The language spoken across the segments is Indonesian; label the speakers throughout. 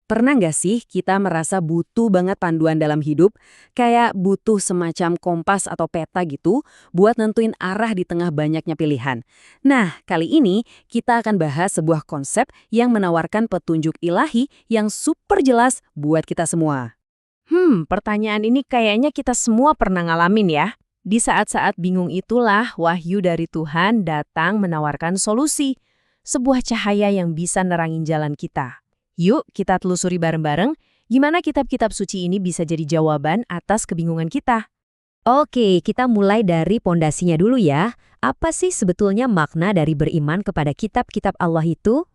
Speaker 1: Pernah nggak sih kita merasa butuh banget panduan dalam hidup? Kayak butuh semacam kompas atau peta gitu buat nentuin arah di tengah banyaknya pilihan. Nah, kali ini kita akan bahas sebuah konsep yang menawarkan petunjuk ilahi yang super jelas buat kita semua.
Speaker 2: Pertanyaan ini kayaknya kita semua pernah ngalamin ya. Di saat-saat bingung itulah wahyu dari Tuhan datang menawarkan solusi. Sebuah cahaya yang bisa nerangin jalan kita. Yuk kita telusuri bareng-bareng gimana kitab-kitab suci ini bisa jadi jawaban atas kebingungan kita.
Speaker 3: Oke, kita mulai dari pondasinya dulu ya. Apa sih sebetulnya makna dari beriman kepada kitab-kitab Allah itu?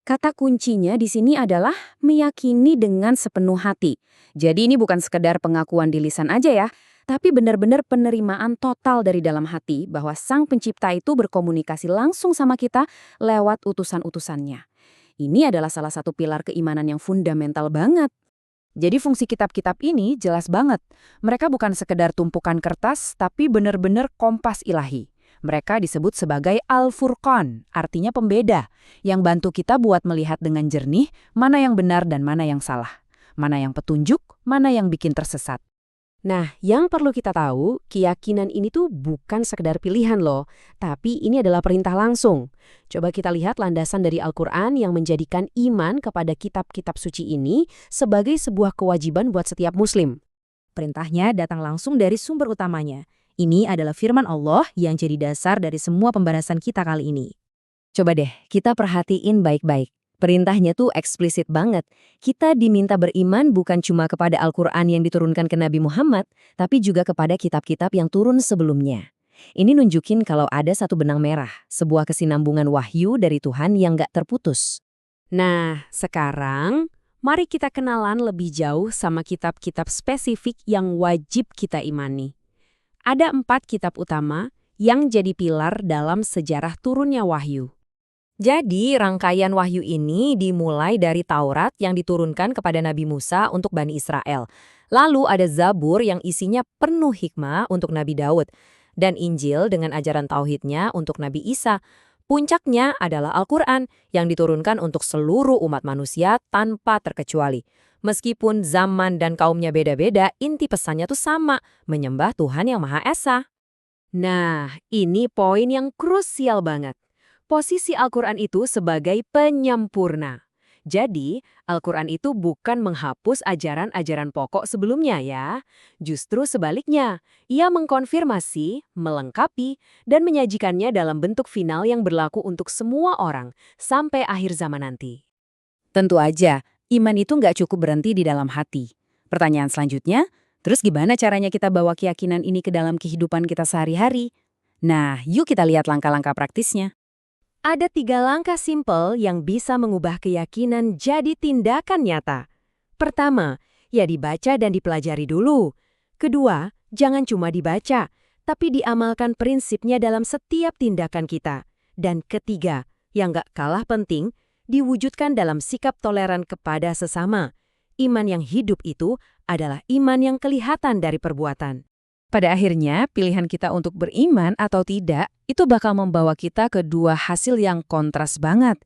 Speaker 1: Kata kuncinya di sini adalah meyakini dengan sepenuh hati. Jadi ini bukan sekedar pengakuan di lisan aja ya, tapi benar-benar penerimaan total dari dalam hati bahwa Sang Pencipta itu berkomunikasi langsung sama kita lewat utusan-utusannya. Ini adalah salah satu pilar keimanan yang fundamental banget. Jadi fungsi kitab-kitab ini jelas banget. Mereka bukan sekedar tumpukan kertas, tapi benar-benar kompas ilahi. Mereka disebut sebagai Al-Furqan, artinya pembeda, yang bantu kita buat melihat dengan jernih mana yang benar dan mana yang salah. Mana yang petunjuk, mana yang bikin tersesat.
Speaker 3: Nah, yang perlu kita tahu, keyakinan ini tuh bukan sekedar pilihan loh, tapi ini adalah perintah langsung. Coba kita lihat landasan dari Al-Quran yang menjadikan iman kepada kitab-kitab suci ini sebagai sebuah kewajiban buat setiap muslim. Perintahnya datang langsung dari sumber utamanya. Ini adalah firman Allah yang jadi dasar dari semua pembahasan kita kali ini.
Speaker 1: Coba deh, kita perhatiin baik-baik. Perintahnya tuh eksplisit banget. Kita diminta beriman bukan cuma kepada Al-Quran yang diturunkan ke Nabi Muhammad, tapi juga kepada kitab-kitab yang turun sebelumnya. Ini nunjukin kalau ada satu benang merah, sebuah kesinambungan wahyu dari Tuhan yang gak terputus.
Speaker 3: Nah, sekarang mari kita kenalan lebih jauh sama kitab-kitab spesifik yang wajib kita imani. Ada 4 kitab utama yang jadi pilar dalam sejarah turunnya wahyu. Jadi, rangkaian wahyu ini dimulai dari Taurat yang diturunkan kepada Nabi Musa untuk Bani Israel. Lalu ada Zabur yang isinya penuh hikmah untuk Nabi Daud. Dan Injil dengan ajaran tauhidnya untuk Nabi Isa. Puncaknya adalah Al-Quran yang diturunkan untuk seluruh umat manusia tanpa terkecuali. Meskipun zaman dan kaumnya beda-beda, inti pesannya tuh sama, menyembah Tuhan yang Maha Esa. Nah, ini poin yang krusial banget. Posisi Al-Quran itu sebagai penyempurna. Jadi, Al-Quran itu bukan menghapus ajaran-ajaran pokok sebelumnya ya. Justru sebaliknya, ia mengkonfirmasi, melengkapi, dan menyajikannya dalam bentuk final yang berlaku untuk semua orang sampai akhir zaman nanti.
Speaker 1: Tentu aja, iman itu nggak cukup berhenti di dalam hati. Pertanyaan selanjutnya, terus gimana caranya kita bawa keyakinan ini ke dalam kehidupan kita sehari-hari? Nah, yuk kita lihat langkah-langkah praktisnya.
Speaker 3: Ada 3 langkah simpel yang bisa mengubah keyakinan jadi tindakan nyata. Pertama, ya dibaca dan dipelajari dulu. Kedua, jangan cuma dibaca, tapi diamalkan prinsipnya dalam setiap tindakan kita. Dan ketiga, yang gak kalah penting, diwujudkan dalam sikap toleran kepada sesama. Iman yang hidup itu adalah iman yang kelihatan dari perbuatan.
Speaker 1: Pada akhirnya, pilihan kita untuk beriman atau tidak, itu bakal membawa kita ke dua hasil yang kontras banget.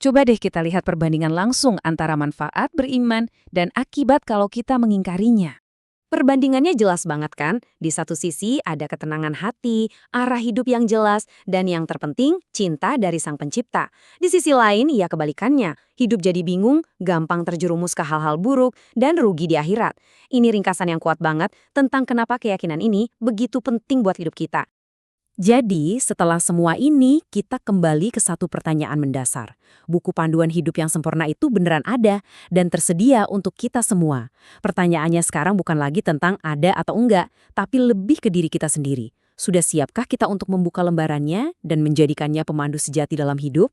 Speaker 1: Coba deh kita lihat perbandingan langsung antara manfaat beriman dan akibat kalau kita mengingkarinya.
Speaker 3: Perbandingannya jelas banget kan? Di satu sisi ada ketenangan hati, arah hidup yang jelas, dan yang terpenting, cinta dari Sang Pencipta. Di sisi lain, ya kebalikannya. Hidup jadi bingung, gampang terjerumus ke hal-hal buruk, dan rugi di akhirat. Ini ringkasan yang kuat banget tentang kenapa keyakinan ini begitu penting buat hidup kita.
Speaker 1: Jadi, setelah semua ini, kita kembali ke satu pertanyaan mendasar. Buku panduan hidup yang sempurna itu beneran ada dan tersedia untuk kita semua. Pertanyaannya sekarang bukan lagi tentang ada atau enggak, tapi lebih ke diri kita sendiri. Sudah siapkah kita untuk membuka lembarannya dan menjadikannya pemandu sejati dalam hidup?